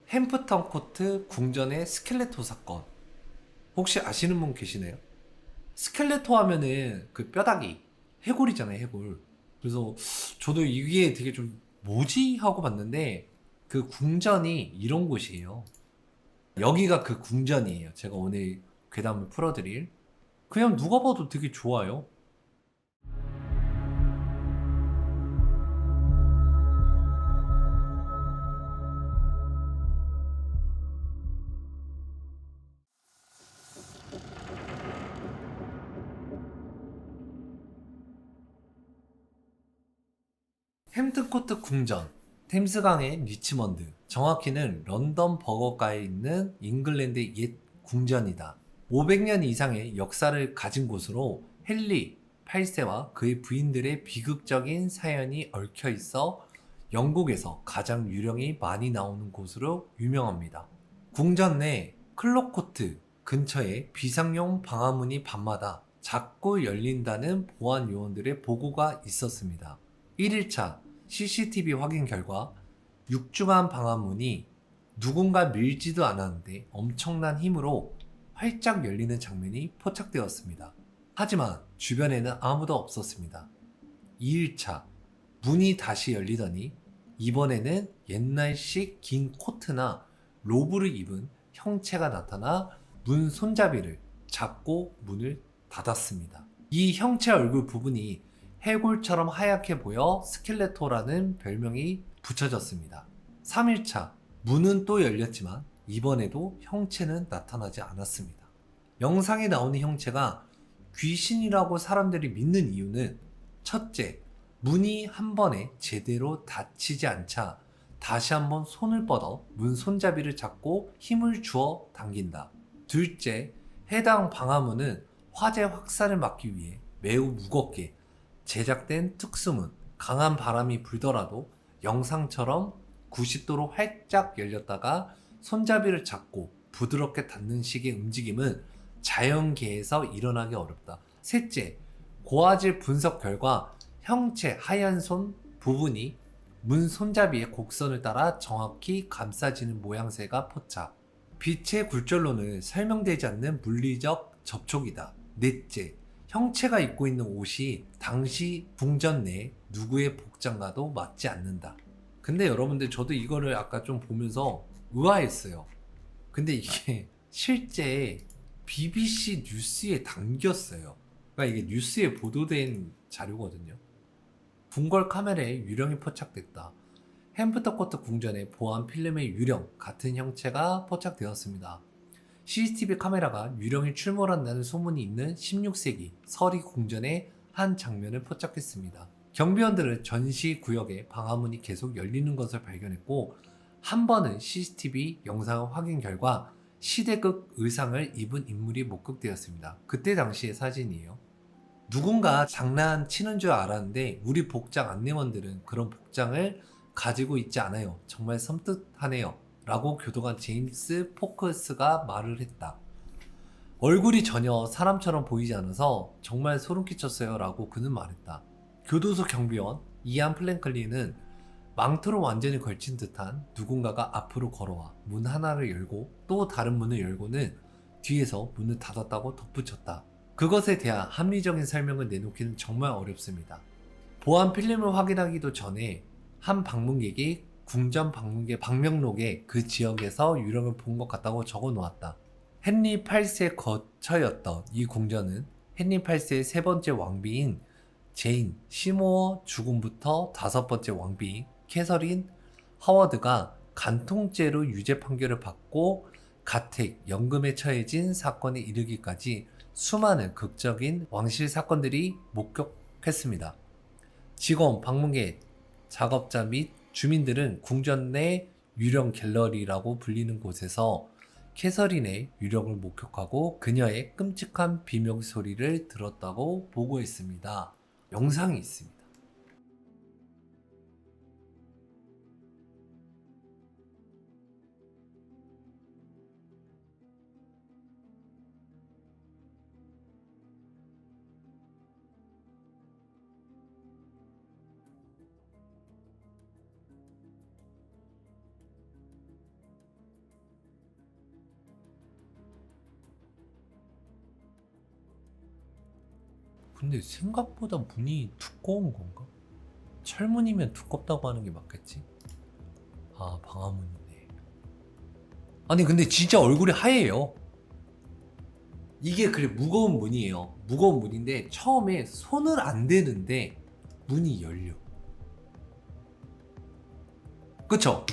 햄프턴 코트 궁전의 스켈레토 사건. 혹시 아시는 분 계시나요? 스켈레토 하면은 그 뼈다귀, 해골이잖아요, 해골. 그래서 저도 이게 되게 좀 뭐지? 하고 봤는데 그 궁전이 이런 곳이에요. 여기가 그 궁전이에요. 제가 오늘 괴담을 풀어드릴. 그냥 누가 봐도 되게 좋아요. 햄튼코트 궁전, 템스강의 리치먼드, 정확히는 런던 버거가에 있는 잉글랜드의 옛 궁전이다. 500년 이상의 역사를 가진 곳으로 헨리 8세와 그의 부인들의 비극적인 사연이 얽혀 있어 영국에서 가장 유령이 많이 나오는 곳으로 유명합니다. 궁전 내 클로코트 근처에 비상용 방화문이 밤마다 자꾸 열린다는 보안 요원들의 보고가 있었습니다. 1일차 CCTV 확인 결과 육중한 방화문이 누군가 밀지도 않았는데 엄청난 힘으로 활짝 열리는 장면이 포착되었습니다. 하지만 주변에는 아무도 없었습니다. 2일차 문이 다시 열리더니 이번에는 옛날식 긴 코트나 로브를 입은 형체가 나타나 문 손잡이를 잡고 문을 닫았습니다. 이 형체 얼굴 부분이 해골처럼 하얗게 보여 스켈레토라는 별명이 붙여졌습니다. 3일차 문은 또 열렸지만 이번에도 형체는 나타나지 않았습니다. 영상에 나오는 형체가 귀신이라고 사람들이 믿는 이유는 첫째, 문이 한 번에 제대로 닫히지 않자 다시 한번 손을 뻗어 문 손잡이를 잡고 힘을 주어 당긴다. 둘째, 해당 방화문은 화재 확산을 막기 위해 매우 무겁게 제작된 특수문, 강한 바람이 불더라도 영상처럼 90도로 활짝 열렸다가 손잡이를 잡고 부드럽게 닫는 식의 움직임은 자연계에서 일어나기 어렵다. 셋째, 고화질 분석 결과 형체 하얀 손 부분이 문 손잡이의 곡선을 따라 정확히 감싸지는 모양새가 포착. 빛의 굴절로는 설명되지 않는 물리적 접촉이다. 넷째, 형체가 입고 있는 옷이 당시 궁전 내 누구의 복장과도 맞지 않는다. 근데 여러분들 저도 이거를 아까 좀 보면서 의아했어요. 근데 이게 실제 BBC 뉴스에 담겼어요. 그러니까 이게 뉴스에 보도된 자료거든요. 궁궐 카메라에 유령이 포착됐다. 햄프터코트 궁전의 보안 필름의 유령 같은 형체가 포착되었습니다. CCTV 카메라가 유령이 출몰한다는 소문이 있는 16세기 서리 궁전의 한 장면을 포착했습니다. 경비원들은 전시 구역에 방화문이 계속 열리는 것을 발견했고 한 번은 CCTV 영상 확인 결과 시대극 의상을 입은 인물이 목격되었습니다. 그때 당시의 사진이에요. 누군가 장난치는 줄 알았는데 우리 복장 안내원들은 그런 복장을 가지고 있지 않아요. 정말 섬뜩하네요. 라고 교도관 제임스 포크스가 말을 했다. 얼굴이 전혀 사람처럼 보이지 않아서 정말 소름 끼쳤어요. 라고 그는 말했다. 교도소 경비원 이안 플랭클린은 망토로 완전히 걸친 듯한 누군가가 앞으로 걸어와 문 하나를 열고 또 다른 문을 열고는 뒤에서 문을 닫았다고 덧붙였다. 그것에 대한 합리적인 설명을 내놓기는 정말 어렵습니다. 보안 필름을 확인하기도 전에 한 방문객이 궁전 방문객 방명록에 그 지역에서 유령을 본 것 같다고 적어 놓았다. 헨리 8세 거처였던 이 궁전은 헨리 8세의 세 번째 왕비인 제인 시모어 죽음부터 다섯 번째 왕비 캐서린 하워드가 간통죄로 유죄 판결을 받고 가택, 연금에 처해진 사건에 이르기까지 수많은 극적인 왕실 사건들이 목격했습니다. 직원, 방문객, 작업자 및 주민들은 궁전 내 유령 갤러리라고 불리는 곳에서 캐서린의 유령을 목격하고 그녀의 끔찍한 비명 소리를 들었다고 보고했습니다. 영상이 있습니다. 근데 생각보다 문이 두꺼운 건가? 철문이면 두껍다고 하는 게 맞겠지? 아, 방화문이네. 아니 근데 진짜 얼굴이 하얘요. 이게 그래 무거운 문이에요. 무거운 문인데 처음에 손을 안 대는데 문이 열려. 그쵸?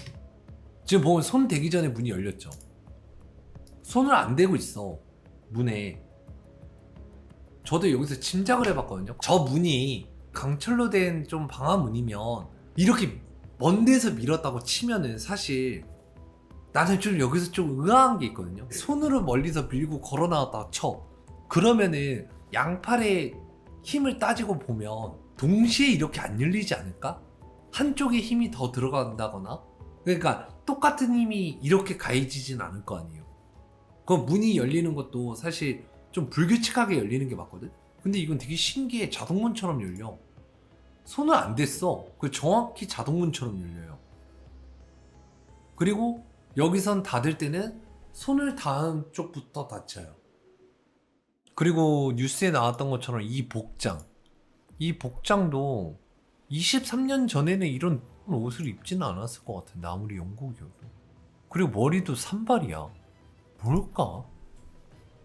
지금 보면 손 대기 전에 문이 열렸죠. 손을 안 대고 있어 문에. 저도 여기서 짐작을 해봤거든요. 저 문이 강철로 된 좀 방화문이면 이렇게 먼 데서 밀었다고 치면은 사실 나는 좀 여기서 좀 의아한 게 있거든요. 손으로 멀리서 밀고 걸어 나왔다가 쳐. 그러면은 양팔의 힘을 따지고 보면 동시에 이렇게 안 열리지 않을까? 한쪽에 힘이 더 들어간다거나. 그러니까 똑같은 힘이 이렇게 가해지진 않을 거 아니에요. 그 문이 열리는 것도 사실 좀 불규칙하게 열리는 게 맞거든? 근데 이건 되게 신기해. 자동문처럼 열려. 손을 안 댔어. 그 정확히 자동문처럼 열려요. 그리고 여기선 닫을 때는 손을 닿은 쪽부터 닫혀요. 그리고 뉴스에 나왔던 것처럼 이 복장도 23년 전에는 이런 옷을 입지는 않았을 것 같은데, 아무리 영국이어도. 그리고 머리도 산발이야. 뭘까?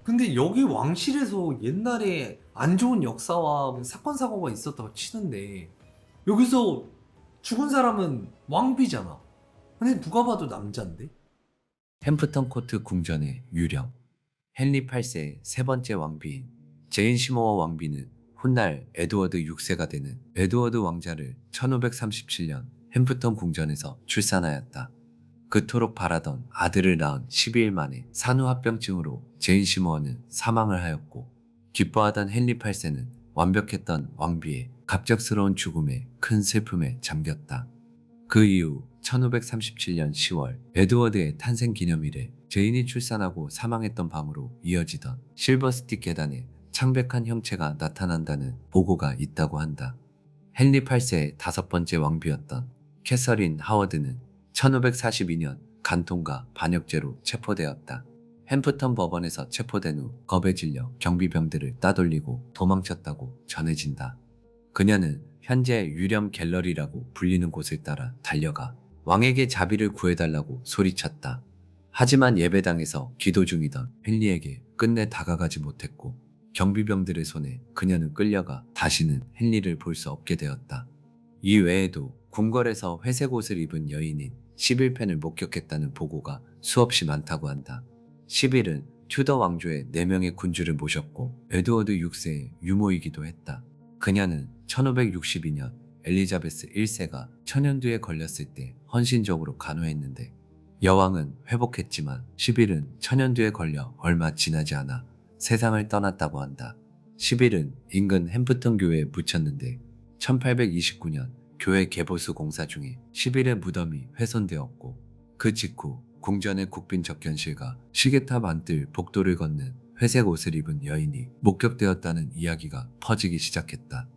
근데 여기 왕실에서 옛날에 안 좋은 역사와 사건 사고가 있었다고 치는데 여기서 죽은 사람은 왕비잖아. 근데 누가 봐도 남잔데? 햄프턴 코트 궁전의 유령. 헨리 8세의 세 번째 왕비인 제인 시모어 왕비는 훗날 에드워드 6세가 되는 에드워드 왕자를 1537년 햄프턴 궁전에서 출산하였다. 그토록 바라던 아들을 낳은 12일 만에 산후합병증으로 제인 시모어는 사망을 하였고, 기뻐하던 헨리 8세는 완벽했던 왕비의 갑작스러운 죽음에 큰 슬픔에 잠겼다. 그 이후 1537년 10월 에드워드의 탄생 기념일에 제인이 출산하고 사망했던 밤으로 이어지던 실버스틱 계단에 창백한 형체가 나타난다는 보고가 있다고 한다. 헨리 8세의 다섯 번째 왕비였던 캐서린 하워드는 1542년 간통과 반역죄로 체포되었다. 햄프턴 법원에서 체포된 후 겁에 질려 경비병들을 따돌리고 도망쳤다고 전해진다. 그녀는 현재 유령 갤러리라고 불리는 곳을 따라 달려가 왕에게 자비를 구해달라고 소리쳤다. 하지만 예배당에서 기도 중이던 헨리에게 끝내 다가가지 못했고, 경비병들의 손에 그녀는 끌려가 다시는 헨리를 볼 수 없게 되었다. 이 외에도 궁궐에서 회색 옷을 입은 여인인 11펜을 목격했다는 보고가 수없이 많다고 한다. 11은 튜더 왕조의 4명의 군주를 모셨고 에드워드 6세의 유모이기도 했다. 그녀는 1562년 엘리자베스 1세가 천연두에 걸렸을 때 헌신적으로 간호했는데, 여왕은 회복했지만 11은 천연두에 걸려 얼마 지나지 않아 세상을 떠났다고 한다. 11은 인근 햄프턴 교회에 묻혔는데 1829년 교회 개보수 공사 중에 11의 무덤이 훼손되었고, 그 직후 궁전의 국빈 접견실과 시계탑 안뜰 복도를 걷는 회색 옷을 입은 여인이 목격되었다는 이야기가 퍼지기 시작했다.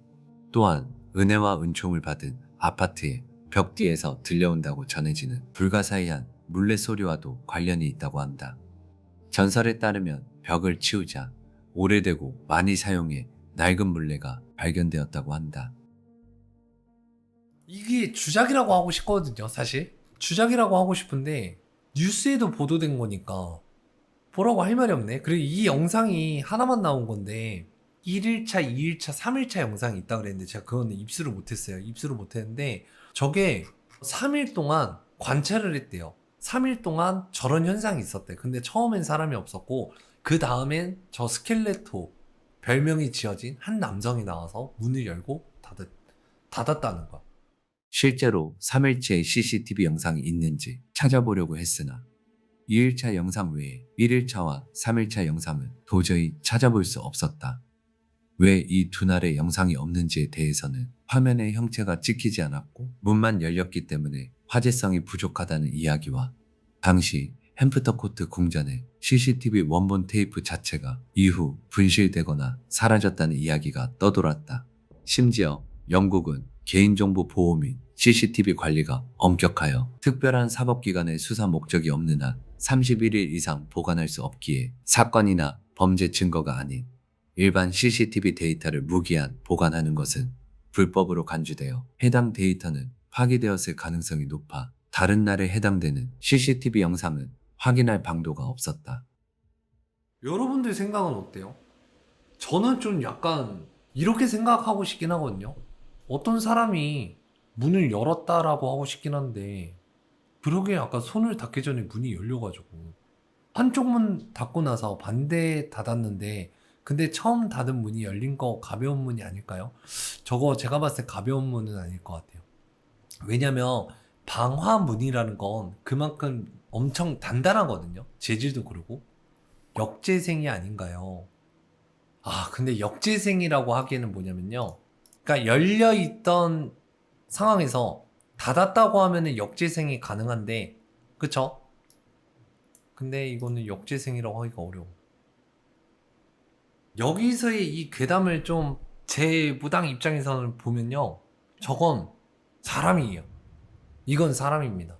또한 은혜와 은총을 받은 아파트의 벽 뒤에서 들려온다고 전해지는 불가사의한 물레 소리와도 관련이 있다고 한다. 전설에 따르면 벽을 치우자 오래되고 많이 사용해 낡은 물레가 발견되었다고 한다. 이게 주작이라고 하고 싶거든요, 사실. 주작이라고 하고 싶은데 뉴스에도 보도된 거니까 뭐라고 할 말이 없네. 그리고 이 영상이 하나만 나온 건데 1일차, 2일차, 3일차 영상이 있다 그랬는데 제가 그거는 입수를 못했어요. 입수를 못했는데 저게 3일 동안 관찰을 했대요. 3일 동안 저런 현상이 있었대. 근데 처음엔 사람이 없었고 그 다음엔 저 스켈레토 별명이 지어진 한 남성이 나와서 문을 열고 닫았다는 거야. 실제로 3일째의 CCTV 영상이 있는지 찾아보려고 했으나 2일차 영상 외에 1일차와 3일차 영상은 도저히 찾아볼 수 없었다. 왜 이 두 날의 영상이 없는지에 대해서는 화면의 형체가 찍히지 않았고 문만 열렸기 때문에 화제성이 부족하다는 이야기와 당시 햄프턴 코트 궁전의 CCTV 원본 테이프 자체가 이후 분실되거나 사라졌다는 이야기가 떠돌았다. 심지어 영국은 개인정보 보호 및 CCTV 관리가 엄격하여 특별한 사법기관의 수사 목적이 없는 한 31일 이상 보관할 수 없기에 사건이나 범죄 증거가 아닌 일반 CCTV 데이터를 무기한 보관하는 것은 불법으로 간주되어 해당 데이터는 파기되었을 가능성이 높아 다른 날에 해당되는 CCTV 영상은 확인할 방도가 없었다. 여러분들 생각은 어때요? 저는 좀 약간 이렇게 생각하고 싶긴 하거든요. 어떤 사람이 문을 열었다라고 하고 싶긴 한데, 그러게 아까 손을 닿기 전에 문이 열려가지고 한쪽 문 닫고 나서 반대 닫았는데, 근데 처음 닫은 문이 열린 거 가벼운 문이 아닐까요? 저거 제가 봤을 때 가벼운 문은 아닐 것 같아요. 왜냐면 방화문이라는 건 그만큼 엄청 단단하거든요. 재질도 그러고. 역재생이 아닌가요? 아, 근데 역재생이라고 하기에는 뭐냐면요. 그러니까 열려있던 상황에서 닫았다고 하면은 역재생이 가능한데, 그쵸? 근데 이거는 역재생이라고 하기가 어려워. 여기서의 이 괴담을 좀 제 무당 입장에서는 보면요. 저건 사람이에요. 이건 사람입니다.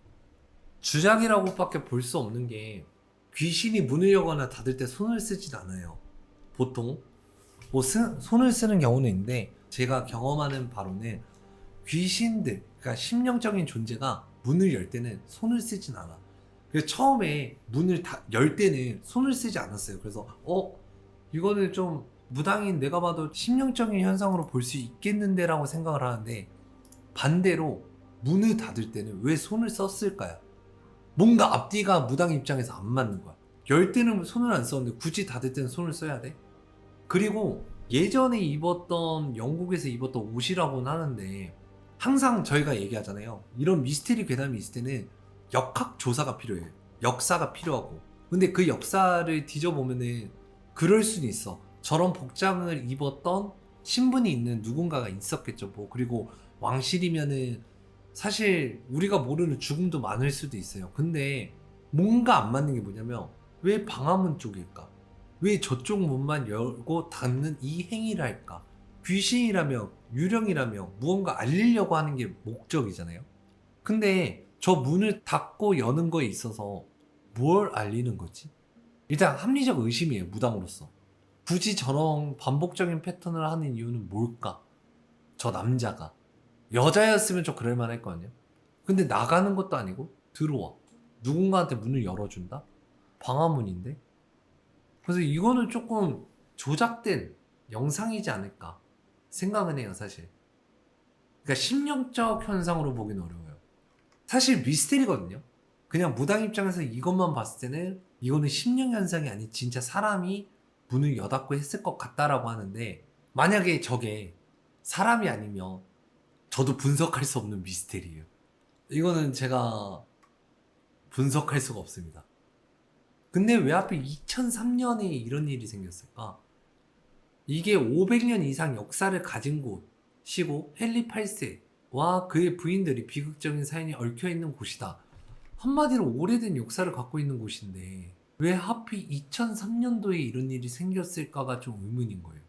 주작이라고밖에 볼 수 없는 게, 귀신이 문을 열거나 닫을 때 손을 쓰진 않아요. 보통 뭐 손을 쓰는 경우는 있는데, 제가 경험하는 바로는 귀신들, 그러니까 심령적인 존재가 문을 열 때는 손을 쓰진 않아. 그래서 처음에 문을 열 때는 손을 쓰지 않았어요. 그래서 이거는 좀 무당인 내가 봐도 심령적인 현상으로 볼 수 있겠는데 라고 생각을 하는데, 반대로 문을 닫을 때는 왜 손을 썼을까요? 뭔가 앞뒤가 무당 입장에서 안 맞는 거야. 열 때는 손을 안 썼는데 굳이 닫을 때는 손을 써야 돼? 그리고 예전에 입었던, 영국에서 입었던 옷이라고는 하는데, 항상 저희가 얘기하잖아요. 이런 미스테리 괴담이 있을 때는 역학 조사가 필요해요. 역사가 필요하고. 근데 그 역사를 뒤져보면은 그럴 수는 있어. 저런 복장을 입었던 신분이 있는 누군가가 있었겠죠. 뭐 그리고 왕실이면은 사실 우리가 모르는 죽음도 많을 수도 있어요. 근데 뭔가 안 맞는 게 뭐냐면, 왜 방화문 쪽일까? 왜 저쪽 문만 열고 닫는 이 행위를 할까? 귀신이라며 유령이라며 무언가 알리려고 하는 게 목적이잖아요. 근데 저 문을 닫고 여는 거에 있어서 뭘 알리는 거지? 일단 합리적 의심이에요, 무당으로서. 굳이 저런 반복적인 패턴을 하는 이유는 뭘까? 저 남자가 여자였으면 좀 그럴만 했거든요. 근데 나가는 것도 아니고 들어와. 누군가한테 문을 열어준다? 방화문인데? 그래서 이거는 조금 조작된 영상이지 않을까 생각은 해요, 사실. 그러니까 심령적 현상으로 보기는 어려워요. 사실 미스테리거든요. 그냥 무당 입장에서 이것만 봤을 때는 이거는 심령 현상이 아닌 진짜 사람이 문을 여닫고 했을 것 같다라고 하는데, 만약에 저게 사람이 아니면 저도 분석할 수 없는 미스테리예요. 이거는 제가 분석할 수가 없습니다. 근데 왜 하필 2003년에 이런 일이 생겼을까? 이게 500년 이상 역사를 가진 곳이고 헨리 8세와 그의 부인들이 비극적인 사연이 얽혀있는 곳이다. 한마디로 오래된 역사를 갖고 있는 곳인데 왜 하필 2003년도에 이런 일이 생겼을까가 좀 의문인 거예요.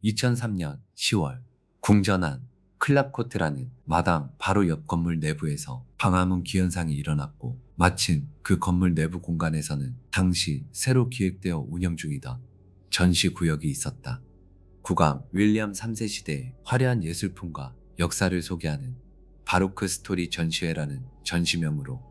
2003년 10월 궁전 안 클랍코트라는 마당 바로 옆 건물 내부에서 방화문 기현상이 일어났고, 마침 그 건물 내부 공간에서는 당시 새로 기획되어 운영 중이던 전시구역이 있었다. 국왕 윌리엄 3세 시대의 화려한 예술품과 역사를 소개하는 바로크 스토리 전시회라는 전시명으로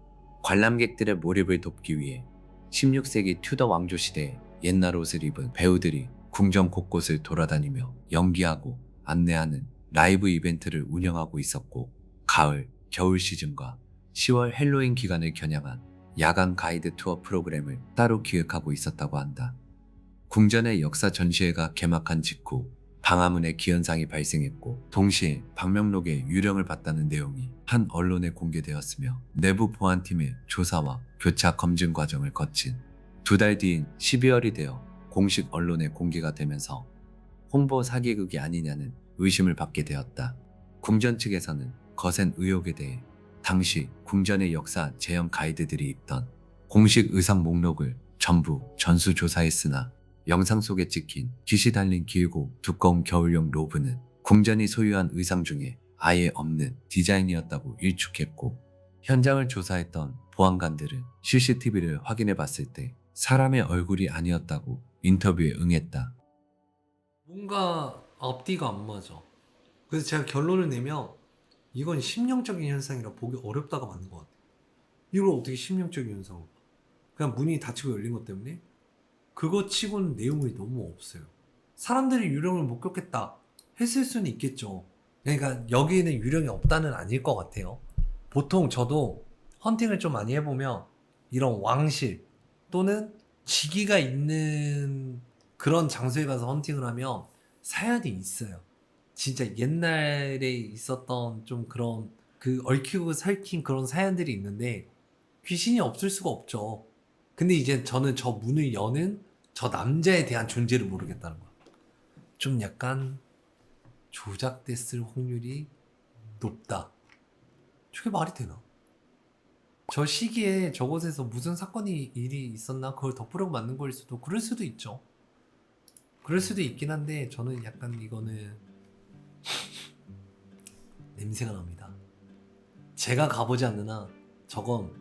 관람객들의 몰입을 돕기 위해 16세기 튜더 왕조 시대의 옛날 옷을 입은 배우들이 궁전 곳곳을 돌아다니며 연기하고 안내하는 라이브 이벤트를 운영하고 있었고, 가을, 겨울 시즌과 10월 헬로윈 기간을 겨냥한 야간 가이드 투어 프로그램을 따로 기획하고 있었다고 한다. 궁전의 역사 전시회가 개막한 직후 방화문에 기현상이 발생했고, 동시에 방명록에 유령을 봤다는 내용이 한 언론에 공개되었으며, 내부 보안팀의 조사와 교차 검증 과정을 거친 2달 뒤인 12월이 되어 공식 언론에 공개가 되면서 홍보 사기극이 아니냐는 의심을 받게 되었다. 궁전 측에서는 거센 의혹에 대해 당시 궁전의 역사 재현 가이드들이 입던 공식 의상 목록을 전부 전수조사했으나, 영상 속에 찍힌 깃이 달린 길고 두꺼운 겨울용 로브는 궁전이 소유한 의상 중에 아예 없는 디자인이었다고 일축했고, 현장을 조사했던 보안관들은 CCTV를 확인해 봤을 때 사람의 얼굴이 아니었다고 인터뷰에 응했다. 뭔가 앞뒤가 안 맞아. 그래서 제가 결론을 내면 이건 심령적인 현상이라 보기 어렵다가 맞는 것 같아요. 이걸 어떻게 심령적인 현상으로 봐? 그냥 문이 닫히고 열린 것 때문에? 그거 치고는 내용이 너무 없어요. 사람들이 유령을 목격했다 했을 수는 있겠죠. 그러니까 여기에는 유령이 없다는 아닐 것 같아요. 보통 저도 헌팅을 좀 많이 해보면 이런 왕실 또는 지기가 있는 그런 장소에 가서 헌팅을 하면 사연이 있어요. 진짜 옛날에 있었던 좀 그런 그 얽히고 설킨 그런 사연들이 있는데 귀신이 없을 수가 없죠. 근데 이제 저는 저 문을 여는 저 남자에 대한 존재를 모르겠다는 거야. 좀 약간 조작됐을 확률이 높다. 저게 말이 되나? 저 시기에 저곳에서 무슨 사건이 일이 있었나 그걸 덮으려고 만든 거일 수도 그럴 수도 있죠. 그럴 수도 있긴 한데 저는 약간 이거는 냄새가 납니다. 제가 가보지 않는 한 저건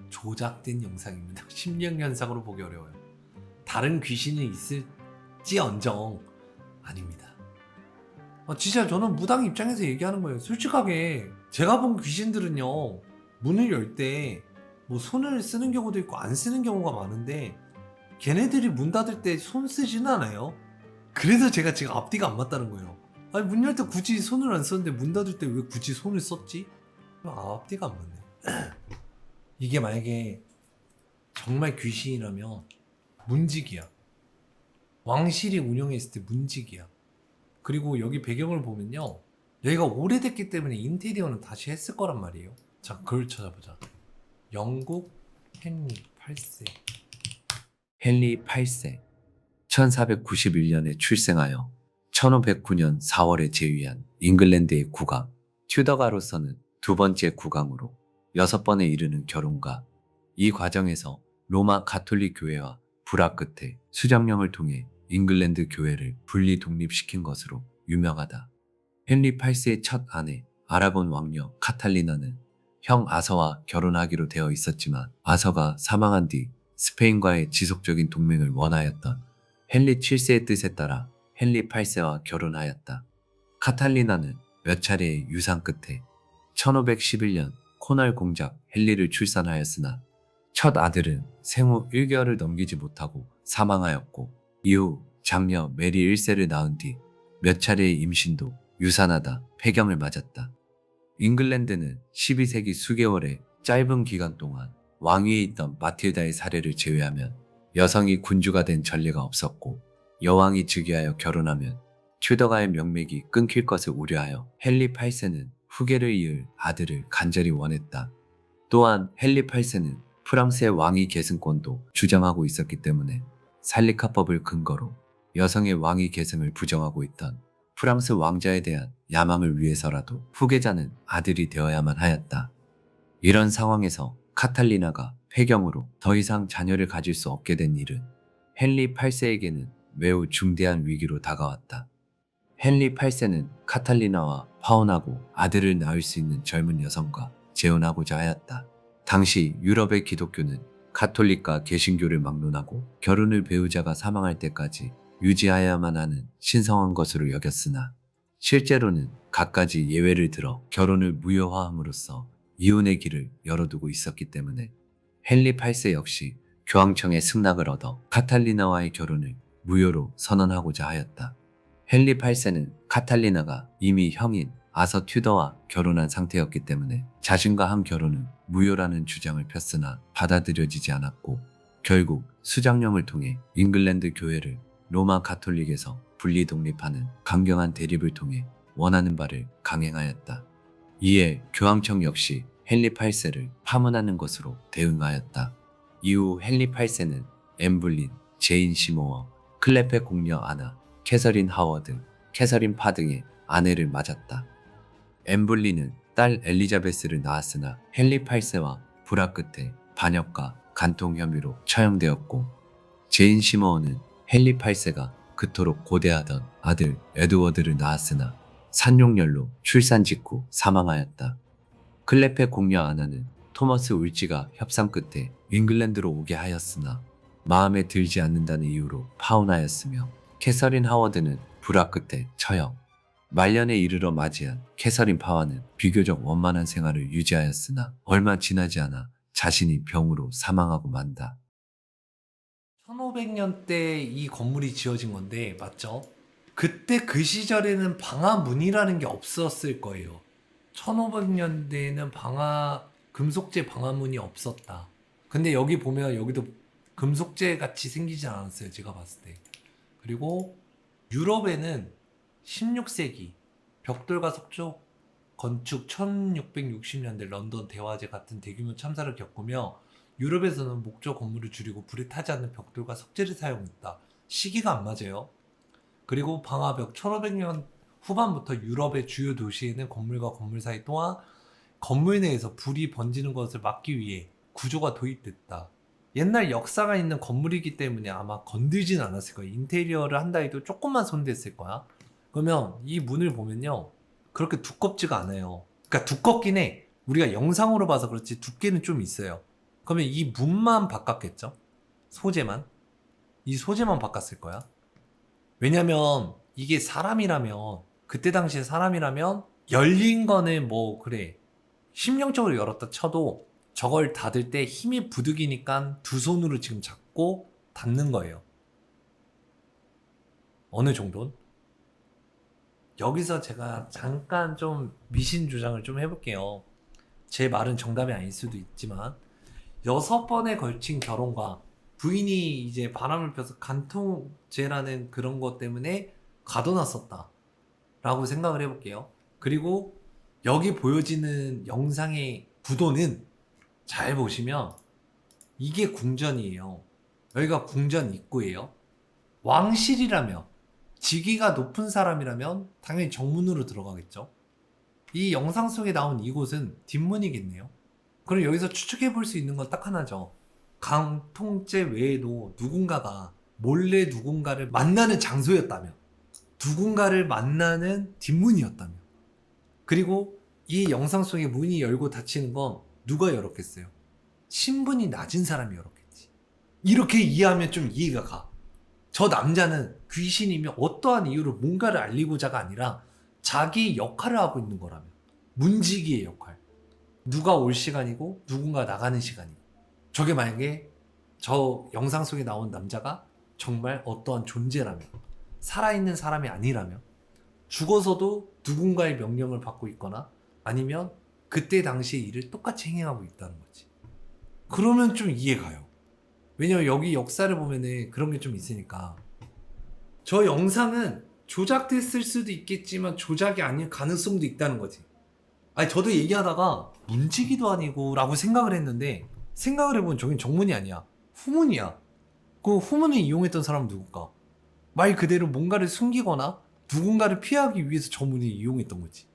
조작된 영상입니다. 심령현상으로 보기 어려워요. 다른 귀신이 있을지언정 아닙니다. 진짜 저는 무당 입장에서 얘기하는 거예요. 솔직하게 제가 본 귀신들은요, 문을 열 때 뭐 손을 쓰는 경우도 있고 안 쓰는 경우가 많은데 걔네들이 문 닫을 때 손 쓰지는 않아요. 그래서 제가 지금 앞뒤가 안 맞다는 거예요. 아니 문 열 때 굳이 손을 안 썼는데 문 닫을 때 왜 굳이 손을 썼지? 앞뒤가 안 맞네. 이게 만약에 정말 귀신이라면 문직이야. 왕실이 운영했을 때 문직이야. 그리고 여기 배경을 보면요, 여기가 오래됐기 때문에 인테리어는 다시 했을 거란 말이에요. 자, 그걸 찾아보자. 영국 헨리 8세. 헨리 8세 1491년에 출생하여 1509년 4월에 재위한 잉글랜드의 국왕 튜더가로서는 두 번째 국왕으로 6번에 이르는 결혼과 이 과정에서 로마 가톨릭 교회와 불화 끝에 수정령을 통해 잉글랜드 교회를 분리 독립시킨 것으로 유명하다. 헨리 8세의 첫 아내 아라곤 왕녀 카탈리나는 형 아서와 결혼하기로 되어 있었지만 아서가 사망한 뒤 스페인과의 지속적인 동맹을 원하였던 헨리 7세의 뜻에 따라 헨리 8세와 결혼하였다. 카탈리나는 몇 차례의 유산 끝에 1511년 코날 공작 헨리를 출산하였으나 첫 아들은 생후 1개월을 넘기지 못하고 사망하였고 이후 장녀 메리 1세를 낳은 뒤 몇 차례의 임신도 유산하다 폐경을 맞았다. 잉글랜드는 12세기 수개월의 짧은 기간 동안 왕위에 있던 마틸다의 사례를 제외하면 여성이 군주가 된 전례가 없었고 여왕이 즉위하여 결혼하면 튜더가의 명맥이 끊길 것을 우려하여 헨리 8세는 후계를 이을 아들을 간절히 원했다. 또한 헨리 8세는 프랑스의 왕위 계승권도 주장하고 있었기 때문에 살리카법을 근거로 여성의 왕위 계승을 부정하고 있던 프랑스 왕자에 대한 야망을 위해서라도 후계자는 아들이 되어야만 하였다. 이런 상황에서 카탈리나가 폐경으로 더 이상 자녀를 가질 수 없게 된 일은 헨리 8세에게는 매우 중대한 위기로 다가왔다. 헨리 8세는 카탈리나와 파혼하고 아들을 낳을 수 있는 젊은 여성과 재혼하고자 하였다. 당시 유럽의 기독교는 가톨릭과 개신교를 막론하고 결혼을 배우자가 사망할 때까지 유지하여야만 하는 신성한 것으로 여겼으나 실제로는 갖가지 예외를 들어 결혼을 무효화함으로써 이혼의 길을 열어두고 있었기 때문에 헨리 8세 역시 교황청의 승낙을 얻어 카탈리나와의 결혼을 무효로 선언하고자 하였다. 헨리 8세는 카탈리나가 이미 형인 아서 튜더와 결혼한 상태였기 때문에 자신과 한 결혼은 무효라는 주장을 폈으나 받아들여지지 않았고 결국 수장령을 통해 잉글랜드 교회를 로마 가톨릭에서 분리 독립하는 강경한 대립을 통해 원하는 바를 강행하였다. 이에 교황청 역시 헨리 8세를 파문하는 것으로 대응하였다. 이후 헨리 8세는 엠블린, 제인 시모어, 클레페 공녀 아나, 캐서린 하워드, 캐서린 파 등의 아내를 맞았다. 엠블린은 딸 엘리자베스를 낳았으나 헨리 8세와 불화 끝에 반역과 간통 혐의로 처형되었고 제인 시모어는 헨리 8세가 그토록 고대하던 아들 에드워드를 낳았으나 산용열로 출산 직후 사망하였다. 클레페 공녀 아나는 토머스 울지가 협상 끝에 잉글랜드로 오게 하였으나 마음에 들지 않는다는 이유로 파혼하였으며 캐서린 하워드는 불화 끝에 처형. 말년에 이르러 맞이한 캐서린 파와는 비교적 원만한 생활을 유지하였으나 얼마 지나지 않아 자신이 병으로 사망하고 만다. 1500년대 이 건물이 지어진 건데 맞죠? 그때 그 시절에는 방화문이라는 게 없었을 거예요. 1500년대에는 금속재 방화문이 없었다. 근데 여기 보면 여기도 금속재 같이 생기지 않았어요. 제가 봤을 때. 그리고 유럽에는 16세기 벽돌과 석조 건축 1660년대 런던 대화제 같은 대규모 참사를 겪으며 유럽에서는 목조 건물을 줄이고 불에 타지 않는 벽돌과 석재를 사용했다. 시기가 안 맞아요. 그리고 방화벽 1500년 후반부터 유럽의 주요 도시에는 건물과 건물 사이 또한 건물 내에서 불이 번지는 것을 막기 위해 구조가 도입됐다. 옛날 역사가 있는 건물이기 때문에 아마 건들진 않았을 거야. 인테리어를 한다 해도 조금만 손댔을 거야. 그러면 이 문을 보면요. 그렇게 두껍지가 않아요. 그러니까 두껍긴 해. 우리가 영상으로 봐서 그렇지 두께는 좀 있어요. 그러면 이 문만 바꿨겠죠? 소재만? 이 소재만 바꿨을 거야. 왜냐면 이게 사람이라면 그때 당시에 사람이라면 열린 거는 뭐 그래 심령적으로 열었다 쳐도 저걸 닫을 때 힘이 부득이니까 두 손으로 지금 잡고 닫는 거예요. 어느 정도는? 여기서 제가 잠깐 좀 미신 주장을 좀 해볼게요. 제 말은 정답이 아닐 수도 있지만 6번에 걸친 결혼과 부인이 이제 바람을 펴서 간통죄라는 그런 것 때문에 가둬놨었다 라고 생각을 해볼게요. 그리고 여기 보여지는 영상의 구도는 잘 보시면 이게 궁전이에요. 여기가 궁전 입구예요. 왕실이라면 직위가 높은 사람이라면 당연히 정문으로 들어가겠죠. 이 영상 속에 나온 이곳은 뒷문이겠네요. 그럼 여기서 추측해 볼 수 있는 건 딱 하나죠. 강통죄 외에도 누군가가 몰래 누군가를 만나는 장소였다면, 누군가를 만나는 뒷문이었다면, 그리고 이 영상 속에 문이 열고 닫히는 건 누가 열었겠어요? 신분이 낮은 사람이 열었겠지. 이렇게 이해하면 좀 이해가 가. 저 남자는 귀신이며 어떠한 이유로 뭔가를 알리고자가 아니라 자기 역할을 하고 있는 거라면, 문지기의 역할. 누가 올 시간이고 누군가 나가는 시간이고, 저게 만약에 저 영상 속에 나온 남자가 정말 어떠한 존재라면, 살아있는 사람이 아니라면, 죽어서도 누군가의 명령을 받고 있거나 아니면 그때 당시의 일을 똑같이 행하고 있다는 거지. 그러면 좀 이해가요. 왜냐면 여기 역사를 보면은 그런 게 좀 있으니까. 저 영상은 조작됐을 수도 있겠지만 조작이 아닐 가능성도 있다는 거지. 아니 저도 얘기하다가 문지기도 아니고 라고 생각을 했는데 생각을 해보면 저긴 정문이 아니야. 후문이야. 그 후문을 이용했던 사람은 누굴까? 말 그대로 뭔가를 숨기거나 누군가를 피하기 위해서 저 문을 이용했던 거지.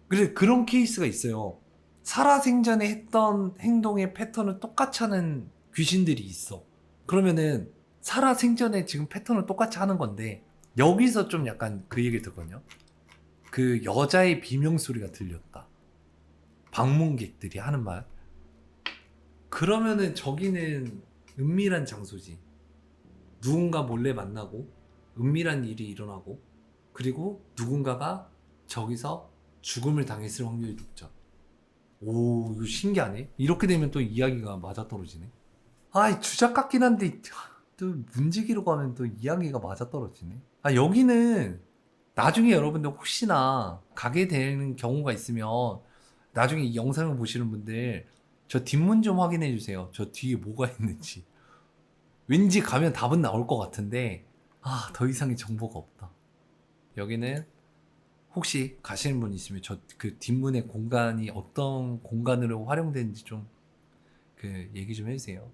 그래서 그런 케이스가 있어요. 살아생전에 했던 행동의 패턴을 똑같이 하는 귀신들이 있어. 그러면은 살아생전에 지금 패턴을 똑같이 하는 건데 여기서 좀 약간 그 얘기를 듣거든요. 그 여자의 비명소리가 들렸다. 방문객들이 하는 말. 그러면은 저기는 은밀한 장소지. 누군가 몰래 만나고 은밀한 일이 일어나고 그리고 누군가가 저기서 죽음을 당했을 확률이 높죠. 오, 이거 신기하네. 이렇게 되면 또 이야기가 맞아떨어지네. 아, 주작 같긴 한데 또 문지기로 가면 또 이야기가 맞아떨어지네. 아, 여기는 나중에 여러분들 혹시나 가게 되는 경우가 있으면 나중에 이 영상을 보시는 분들 저 뒷문 좀 확인해 주세요. 저 뒤에 뭐가 있는지. 왠지 가면 답은 나올 것 같은데 더 이상의 정보가 없다. 여기는 혹시 가시는 분 있으면 저 그 뒷문의 공간이 어떤 공간으로 활용되는지 좀 그 얘기 좀 해주세요.